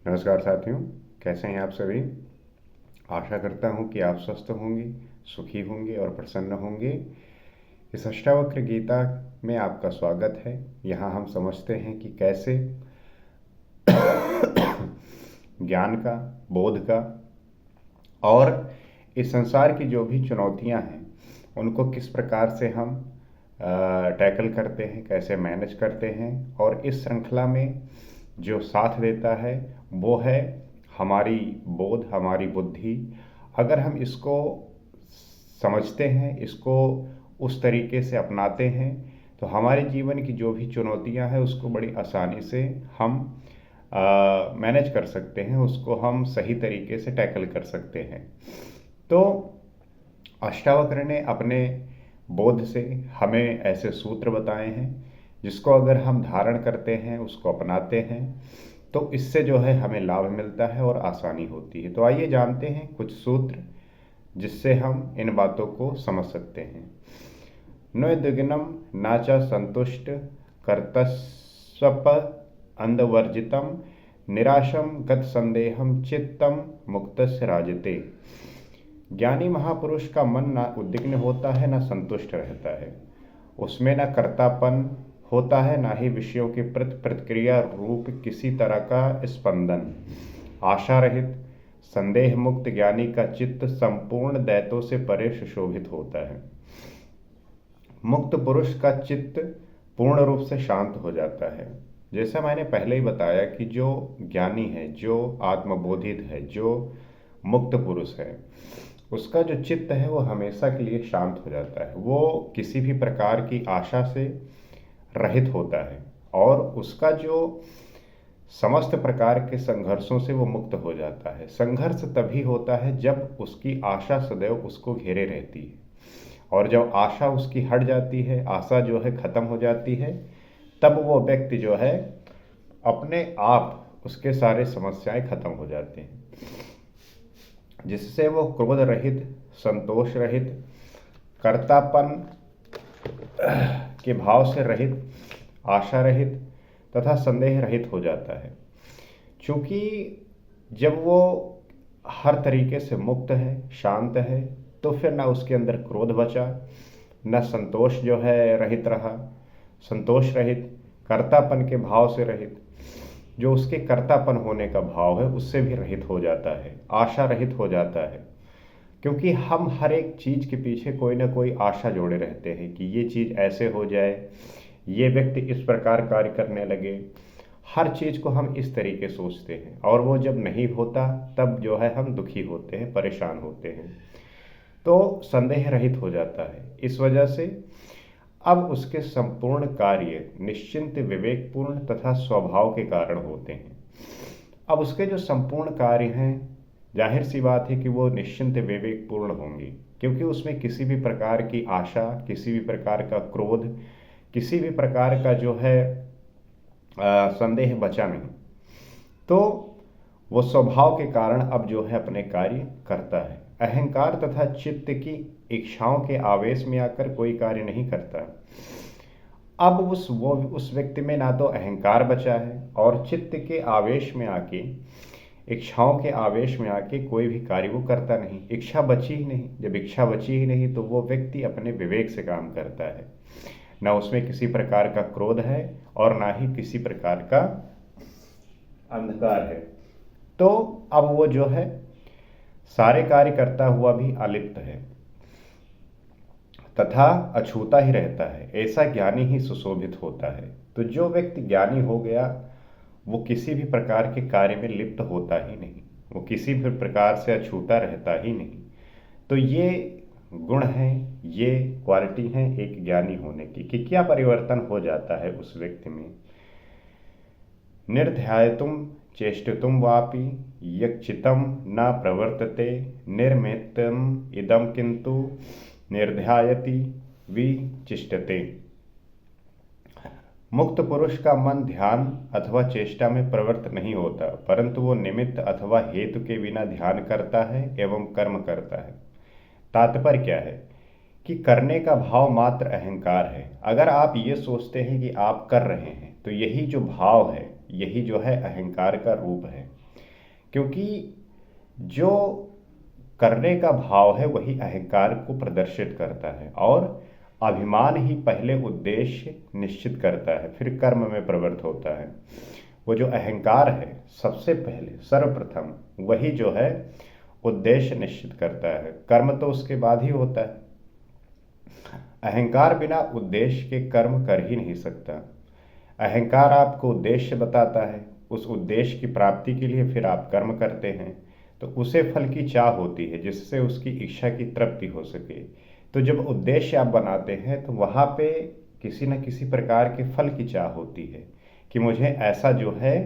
नमस्कार साथियों, कैसे हैं आप सभी। आशा करता हूं कि आप स्वस्थ होंगे, सुखी होंगे और प्रसन्न होंगे। इस अष्टावक्र गीता में आपका स्वागत है। यहाँ हम समझते हैं कि कैसे ज्ञान का, बोध का और इस संसार की जो भी चुनौतियाँ हैं उनको किस प्रकार से हम टैकल करते हैं, कैसे मैनेज करते हैं। और इस श्रृंखला में जो साथ देता है वो है हमारी बोध, हमारी बुद्धि। अगर हम इसको समझते हैं, इसको उस तरीके से अपनाते हैं तो हमारे जीवन की जो भी चुनौतियां हैं उसको बड़ी आसानी से हम मैनेज कर सकते हैं, उसको हम सही तरीके से टैकल कर सकते हैं। तो अष्टावक्र ने अपने बोध से हमें ऐसे सूत्र बताए हैं जिसको अगर हम धारण करते हैं, उसको अपनाते हैं तो इससे जो है हमें लाभ मिलता है और आसानी होती है। तो आइए जानते हैं कुछ सूत्र जिससे हम इन बातों को समझ सकते हैं। नोद्विग्नम नाचा संतुष्ट कर्तस्वप अंधवर्जितम निराशम गत संदेहम चित्तम मुक्तस्य राजते। ज्ञानी महापुरुष का मन ना उद्विग्न होता है, ना संतुष्ट रहता है। उसमें ना कर्तापन होता है, ना ही विषयों के प्रति प्रतिक्रिया रूप किसी तरह का स्पंदन। आशा रहित, संदेह मुक्त ज्ञानी का चित्त संपूर्ण दैत्यों से परे सुशोभित होता है। मुक्त पुरुष का चित्त पूर्ण रूप से शांत हो जाता है। जैसा मैंने पहले ही बताया कि जो ज्ञानी है, जो आत्मबोधित है, जो मुक्त पुरुष है, उसका जो चित्त है वो हमेशा के लिए शांत हो जाता है। वो किसी भी प्रकार की आशा से रहित होता है और उसका जो समस्त प्रकार के संघर्षों से वो मुक्त हो जाता है। संघर्ष तभी होता है जब उसकी आशा सदैव उसको घेरे रहती है, और जब आशा उसकी हट जाती है, आशा जो है खत्म हो जाती है, तब वो व्यक्ति जो है अपने आप उसके सारे समस्याएं खत्म हो जाते हैं, जिससे वो क्रोध रहित, संतोष रहित, कर्तापन के भाव से रहित, आशा रहित तथा संदेह रहित हो जाता है। क्योंकि जब वो हर तरीके से मुक्त है, शांत है, तो फिर ना उसके अंदर क्रोध बचा, न संतोष जो है रहित रहा, संतोष रहित, कर्तापन के भाव से रहित, जो उसके कर्तापन होने का भाव है उससे भी रहित हो जाता है, आशा रहित हो जाता है। क्योंकि हम हर एक चीज़ के पीछे कोई ना कोई आशा जोड़े रहते हैं कि ये चीज़ ऐसे हो जाए, ये व्यक्ति इस प्रकार कार्य करने लगे। हर चीज़ को हम इस तरीके सोचते हैं और वो जब नहीं होता तब जो है हम दुखी होते हैं, परेशान होते हैं। तो संदेह रहित हो जाता है। इस वजह से अब उसके संपूर्ण कार्य निश्चिंत, विवेकपूर्ण तथा स्वभाव के कारण होते हैं। अब उसके जो संपूर्ण कार्य हैं, जाहिर सी बात है कि वो निश्चिंत, विवेकपूर्ण होंगे, क्योंकि उसमें किसी भी प्रकार की आशा, किसी भी प्रकार का क्रोध, किसी भी प्रकार का जो है संदेह बचा नहीं। तो वो स्वभाव के कारण अब जो है अपने कार्य करता है। अहंकार तथा चित्त की इच्छाओं के आवेश में आकर कोई कार्य नहीं करता। अब उस व्यक्ति में ना तो अहंकार बचा है और चित्त के आवेश में आके, इच्छाओं के आवेश में आके कोई भी कार्य वो करता नहीं। इच्छा बची ही नहीं। जब इच्छा बची ही नहीं तो वो व्यक्ति अपने विवेक से काम करता है। ना उसमें किसी प्रकार का क्रोध है और ना ही किसी प्रकार का अंधकार है। तो अब वो जो है सारे कार्य करता हुआ भी अलिप्त है तथा अछूता ही रहता है। ऐसा ज्ञानी ही सुशोभित होता है। तो जो व्यक्ति ज्ञानी हो गया वो किसी भी प्रकार के कार्य में लिप्त होता ही नहीं, वो किसी भी प्रकार से अछूता रहता ही नहीं। तो ये गुण हैं, ये क्वालिटी हैं एक ज्ञानी होने की, कि क्या परिवर्तन हो जाता है उस व्यक्ति में। निर्ध्यायतुम चेष्टितुम वापि यच्चित्तम न प्रवर्तते निर्मितम इदम किंतु निर्ध्यायति विचिष्टते। मुक्त पुरुष का मन ध्यान अथवा चेष्टा में प्रवृत्त नहीं होता, परंतु वो निमित्त अथवा हेतु के बिना ध्यान करता है एवं कर्म करता है। तात्पर्य क्या है कि करने का भाव मात्र अहंकार है। अगर आप ये सोचते हैं कि आप कर रहे हैं तो यही जो भाव है, यही जो है अहंकार का रूप है। क्योंकि जो करने का भाव है वही अहंकार को प्रदर्शित करता है, और अभिमान ही पहले उद्देश्य निश्चित करता है, फिर कर्म में प्रवृत्त होता है। वो जो अहंकार है सबसे पहले सर्वप्रथम वही जो है उद्देश्य निश्चित करता है, कर्म तो उसके बाद ही होता है। अहंकार बिना उद्देश्य के कर्म कर ही नहीं सकता। अहंकार आपको उद्देश्य बताता है, उस उद्देश्य की प्राप्ति के लिए फिर आप कर्म करते हैं, तो उसे फल की चाह होती है जिससे उसकी इच्छा की तृप्ति हो सके। तो जब उद्देश्य आप बनाते हैं तो वहाँ पे किसी न किसी प्रकार के फल की चाह होती है कि मुझे ऐसा जो है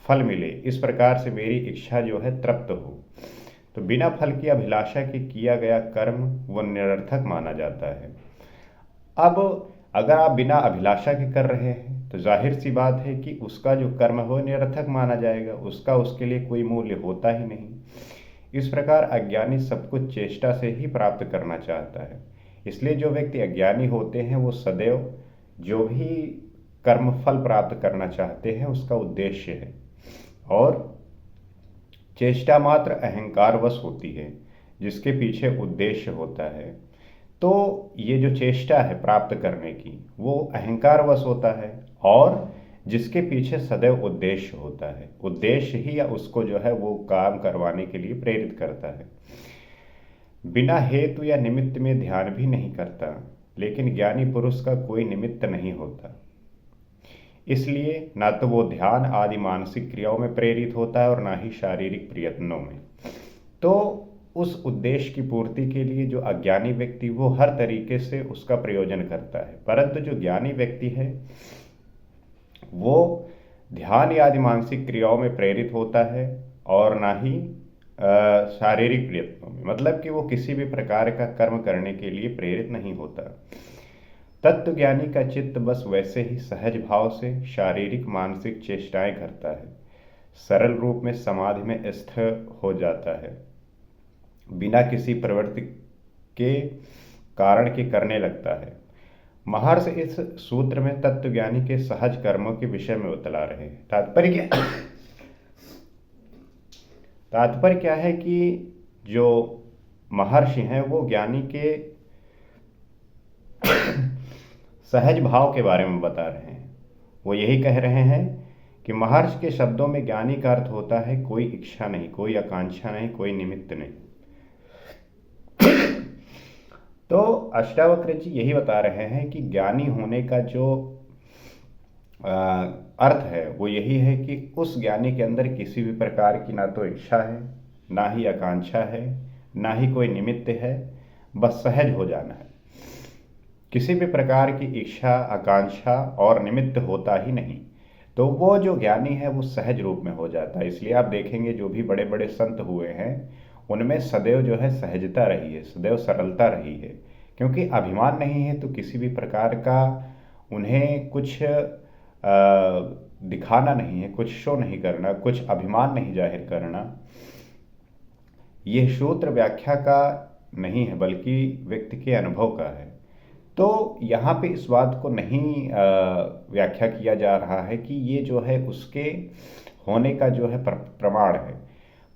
फल मिले, इस प्रकार से मेरी इच्छा जो है तृप्त हो। तो बिना फल की अभिलाषा के किया गया कर्म वो निरर्थक माना जाता है। अब अगर आप बिना अभिलाषा के कर रहे हैं तो जाहिर सी बात है कि उसका जो कर्म हो निरर्थक माना जाएगा, उसका उसके लिए कोई मूल्य होता ही नहीं। इस प्रकार अज्ञानी सब कुछ चेष्टा से ही प्राप्त करना चाहता है। इसलिए जो व्यक्ति अज्ञानी होते हैं वो सदैव जो भी कर्म फल प्राप्त करना चाहते हैं उसका उद्देश्य है, और चेष्टा मात्र अहंकारवश होती है जिसके पीछे उद्देश्य होता है। तो ये जो चेष्टा है प्राप्त करने की वो अहंकारवश होता है, और जिसके पीछे सदैव उद्देश्य होता है, उद्देश्य ही या उसको जो है वो काम करवाने के लिए प्रेरित करता है। बिना हेतु या निमित्त में ध्यान भी नहीं करता, लेकिन ज्ञानी पुरुष का कोई निमित्त नहीं होता, इसलिए ना तो वो ध्यान आदि मानसिक क्रियाओं में प्रेरित होता है और ना ही शारीरिक प्रयत्नों में। तो उस उद्देश्य की पूर्ति के लिए जो अज्ञानी व्यक्ति वो हर तरीके से उसका प्रयोजन करता है, परंतु जो ज्ञानी व्यक्ति है वो ध्यान आदि मानसिक क्रियाओं में प्रेरित होता है और ना ही शारीरिक प्रयत्नों में, मतलब कि वो किसी भी प्रकार का कर्म करने के लिए प्रेरित नहीं होता। तत्वज्ञानी का चित्त बस वैसे ही सहज भाव से शारीरिक मानसिक चेष्टाएं करता है, सरल रूप में समाधि में स्थिर हो जाता है, बिना किसी प्रवृत्ति के कारण के करने लगता है। महर्षि इस सूत्र में तत्वज्ञानी के सहज कर्मों के विषय में बतला रहे हैं। तात्पर्य क्या है कि जो महर्षि हैं वो ज्ञानी के सहज भाव के बारे में बता रहे हैं। वो यही कह रहे हैं कि महर्षि के शब्दों में ज्ञानी का अर्थ होता है कोई इच्छा नहीं, कोई आकांक्षा नहीं, कोई निमित्त नहीं। तो अष्टावक्र जी यही बता रहे हैं कि ज्ञानी होने का जो अर्थ है वो यही है कि उस ज्ञानी के अंदर किसी भी प्रकार की ना तो इच्छा है, ना ही आकांक्षा है, ना ही कोई निमित्त है, बस सहज हो जाना है। किसी भी प्रकार की इच्छा, आकांक्षा और निमित्त होता ही नहीं, तो वो जो ज्ञानी है वो सहज रूप में हो जाता है। इसलिए आप देखेंगे जो भी बड़े बड़े संत हुए हैं उनमें सदैव जो है सहजता रही है, सदैव सरलता रही है, क्योंकि अभिमान नहीं है तो किसी भी प्रकार का उन्हें कुछ दिखाना नहीं है, कुछ शो नहीं करना, कुछ अभिमान नहीं जाहिर करना। यह सूत्र व्याख्या का नहीं है बल्कि व्यक्ति के अनुभव का है। तो यहाँ पे इस बात को नहीं व्याख्या किया जा रहा है कि ये जो है उसके होने का जो है प्रमाण है,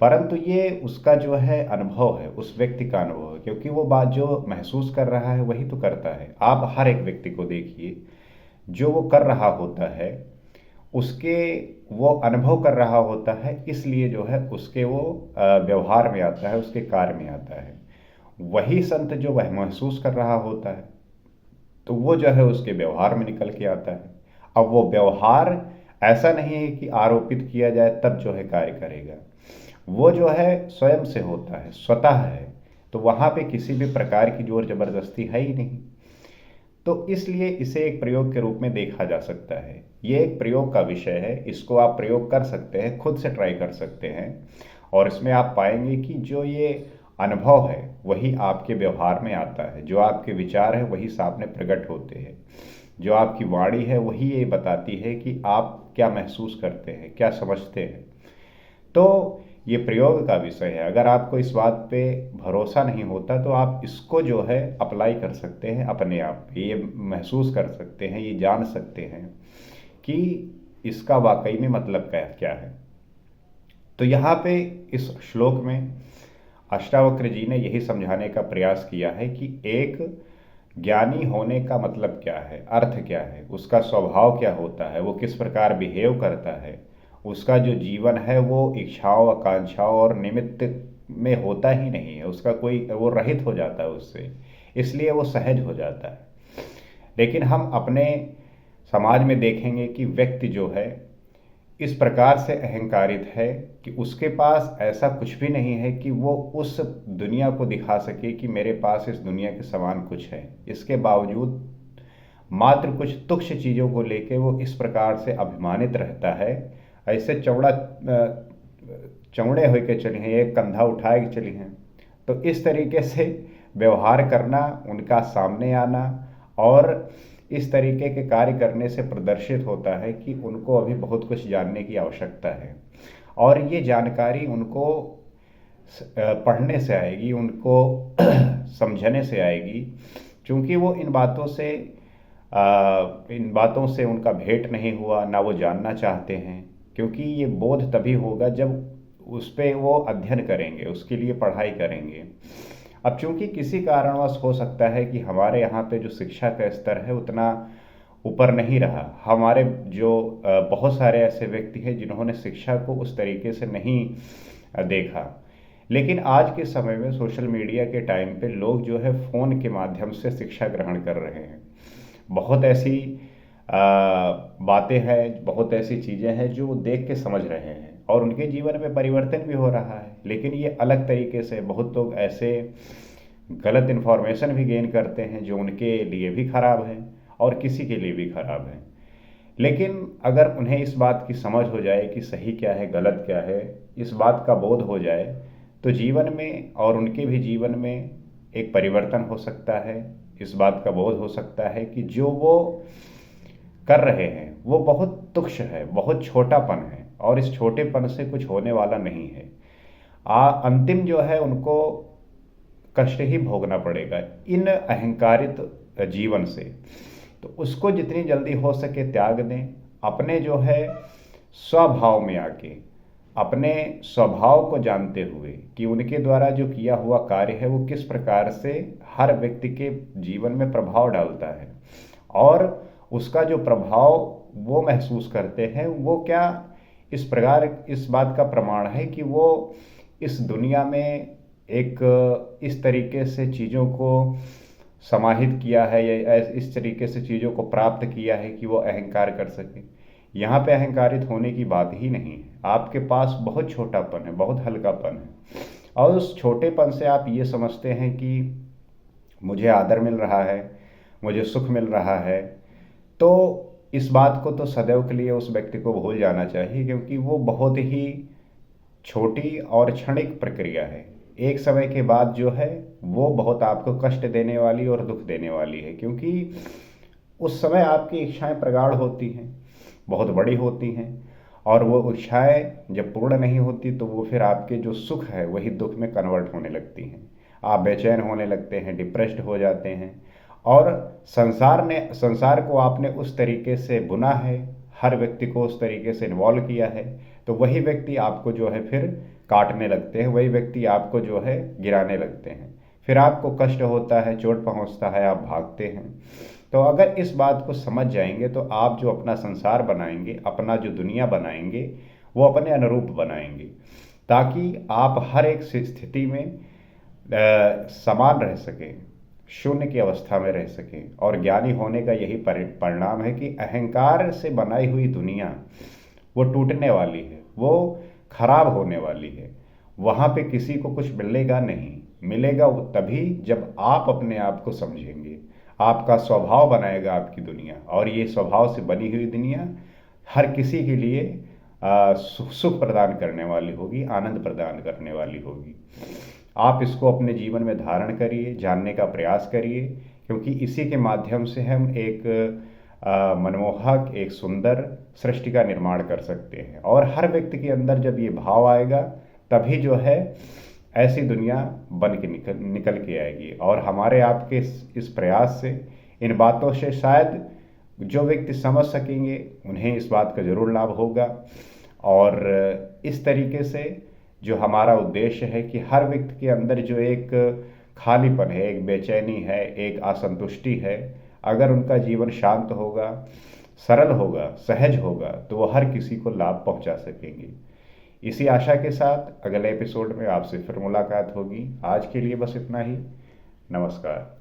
परंतु ये उसका जो है अनुभव है, उस व्यक्ति का अनुभव है, क्योंकि वो बात जो महसूस कर रहा है वही तो करता है। आप हर एक व्यक्ति को देखिए, जो वो कर रहा होता है उसके वो अनुभव कर रहा होता है, इसलिए जो है उसके वो व्यवहार में आता है, उसके कार्य में आता है। वही संत जो वह महसूस कर रहा होता है तो वो जो है उसके व्यवहार में निकल के आता है। अब वो व्यवहार ऐसा नहीं है कि आरोपित किया जाए तब जो है कार्य करेगा, वो जो है स्वयं से होता है, स्वतः है, तो वहाँ पे किसी भी प्रकार की जोर जबरदस्ती है ही नहीं। तो इसलिए इसे एक प्रयोग के रूप में देखा जा सकता है। ये एक प्रयोग का विषय है, इसको आप प्रयोग कर सकते हैं, खुद से ट्राई कर सकते हैं, और इसमें आप पाएंगे कि जो ये अनुभव है वही आपके व्यवहार में आता है, जो आपके विचार है वही सामने प्रकट होते हैं, जो आपकी वाणी है वही ये बताती है कि आप क्या महसूस करते हैं, क्या समझते हैं। तो ये प्रयोग का विषय है। अगर आपको इस बात पे भरोसा नहीं होता तो आप इसको जो है अप्लाई कर सकते हैं अपने आप, ये महसूस कर सकते हैं, ये जान सकते हैं कि इसका वाकई में मतलब क्या क्या है। तो यहाँ पे इस श्लोक में अष्टावक्र जी ने यही समझाने का प्रयास किया है कि एक ज्ञानी होने का मतलब क्या है, अर्थ क्या है, उसका स्वभाव क्या होता है, वो किस प्रकार बिहेव करता है, उसका जो जीवन है वो इच्छाओं, आकांक्षाओं और निमित्त में होता ही नहीं है, उसका कोई वो रहित हो जाता है उससे, इसलिए वो सहज हो जाता है। लेकिन हम अपने समाज में देखेंगे कि व्यक्ति जो है इस प्रकार से अहंकारित है कि उसके पास ऐसा कुछ भी नहीं है कि वो उस दुनिया को दिखा सके कि मेरे पास इस दुनिया के समान कुछ है। इसके बावजूद मात्र कुछ तुच्छ चीज़ों को लेके वो इस प्रकार से अभिमानित रहता है, ऐसे चौड़े होके चले हैं, एक कंधा उठाए के चले हैं। तो इस तरीके से व्यवहार करना, उनका सामने आना और इस तरीके के कार्य करने से प्रदर्शित होता है कि उनको अभी बहुत कुछ जानने की आवश्यकता है, और ये जानकारी उनको पढ़ने से आएगी, उनको समझने से आएगी, क्योंकि वो इन बातों से उनका भेंट नहीं हुआ, ना वो जानना चाहते हैं। क्योंकि ये बोध तभी होगा जब उस पर वो अध्ययन करेंगे, उसके लिए पढ़ाई करेंगे। अब चूंकि किसी कारणवश हो सकता है कि हमारे यहाँ पे जो शिक्षा का स्तर है उतना ऊपर नहीं रहा, हमारे जो बहुत सारे ऐसे व्यक्ति हैं जिन्होंने शिक्षा को उस तरीके से नहीं देखा। लेकिन आज के समय में सोशल मीडिया के टाइम पे लोग जो है फ़ोन के माध्यम से शिक्षा ग्रहण कर रहे हैं। बहुत ऐसी बातें हैं, बहुत ऐसी चीज़ें हैं जो वो देख के समझ रहे हैं और उनके जीवन में परिवर्तन भी हो रहा है। लेकिन ये अलग तरीके से बहुत लोग ऐसे गलत इन्फॉर्मेशन भी गेन करते हैं जो उनके लिए भी खराब है और किसी के लिए भी खराब है। लेकिन अगर उन्हें इस बात की समझ हो जाए कि सही क्या है, गलत क्या है, इस बात का बोध हो जाए, तो जीवन में और उनके भी जीवन में एक परिवर्तन हो सकता है। इस बात का बोध हो सकता है कि जो वो कर रहे हैं वो बहुत तुच्छ है, बहुत छोटापन है और इस छोटेपन से कुछ होने वाला नहीं है। अंतिम जो है उनको कष्ट ही भोगना पड़ेगा इन अहंकारित जीवन से। तो उसको जितनी जल्दी हो सके त्याग दें, अपने जो है स्वभाव में आके, अपने स्वभाव को जानते हुए कि उनके द्वारा जो किया हुआ कार्य है वो किस प्रकार से हर व्यक्ति के जीवन में प्रभाव डालता है, और उसका जो प्रभाव वो महसूस करते हैं वो क्या इस प्रकार इस बात का प्रमाण है कि वो इस दुनिया में एक इस तरीके से चीज़ों को समाहित किया है या इस तरीके से चीज़ों को प्राप्त किया है कि वो अहंकार कर सके। यहाँ पे अहंकारित होने की बात ही नहीं है। आपके पास बहुत छोटापन है, बहुत हल्कापन है, और उस छोटेपन से आप ये समझते हैं कि मुझे आदर मिल रहा है, मुझे सुख मिल रहा है। तो इस बात को तो सदैव के लिए उस व्यक्ति को भूल जाना चाहिए, क्योंकि वो बहुत ही छोटी और क्षणिक प्रक्रिया है। एक समय के बाद जो है वो बहुत आपको कष्ट देने वाली और दुख देने वाली है, क्योंकि उस समय आपकी इच्छाएं प्रगाढ़ होती हैं, बहुत बड़ी होती हैं, और वो इच्छाएं जब पूर्ण नहीं होती तो वो फिर आपके जो सुख है वही दुख में कन्वर्ट होने लगती हैं। आप बेचैन होने लगते हैं, डिप्रेस्ड हो जाते हैं, और संसार को आपने उस तरीके से बुना है, हर व्यक्ति को उस तरीके से इन्वॉल्व किया है, तो वही व्यक्ति आपको जो है फिर काटने लगते हैं, वही व्यक्ति आपको जो है गिराने लगते हैं, फिर आपको कष्ट होता है, चोट पहुंचता है, आप भागते हैं। तो अगर इस बात को समझ जाएंगे तो आप जो अपना संसार बनाएंगे, अपना जो दुनिया बनाएंगे, वो अपने अनुरूप बनाएंगे, ताकि आप हर एक स्थिति में समान रह सकें, शून्य की अवस्था में रह सकें। और ज्ञानी होने का यही परिणाम है कि अहंकार से बनाई हुई दुनिया वो टूटने वाली है, वो खराब होने वाली है। वहाँ पे किसी को कुछ मिलेगा नहीं, मिलेगा वो तभी जब आप अपने आप को समझेंगे, आपका स्वभाव बनाएगा आपकी दुनिया, और ये स्वभाव से बनी हुई दुनिया हर किसी के लिए सुख प्रदान करने वाली होगी, आनंद प्रदान करने वाली होगी। आप इसको अपने जीवन में धारण करिए, जानने का प्रयास करिए, क्योंकि इसी के माध्यम से हम एक मनमोहक, एक सुंदर सृष्टि का निर्माण कर सकते हैं। और हर व्यक्ति के अंदर जब ये भाव आएगा तभी जो है ऐसी दुनिया बन के निकल के आएगी। और हमारे आपके इस प्रयास से, इन बातों से शायद जो व्यक्ति समझ सकेंगे उन्हें इस बात का ज़रूर लाभ होगा। और इस तरीके से जो हमारा उद्देश्य है कि हर व्यक्ति के अंदर जो एक खालीपन है, एक बेचैनी है, एक असंतुष्टि है, अगर उनका जीवन शांत होगा, सरल होगा, सहज होगा, तो वो हर किसी को लाभ पहुंचा सकेंगे। इसी आशा के साथ अगले एपिसोड में आपसे फिर मुलाकात होगी। आज के लिए बस इतना ही। नमस्कार।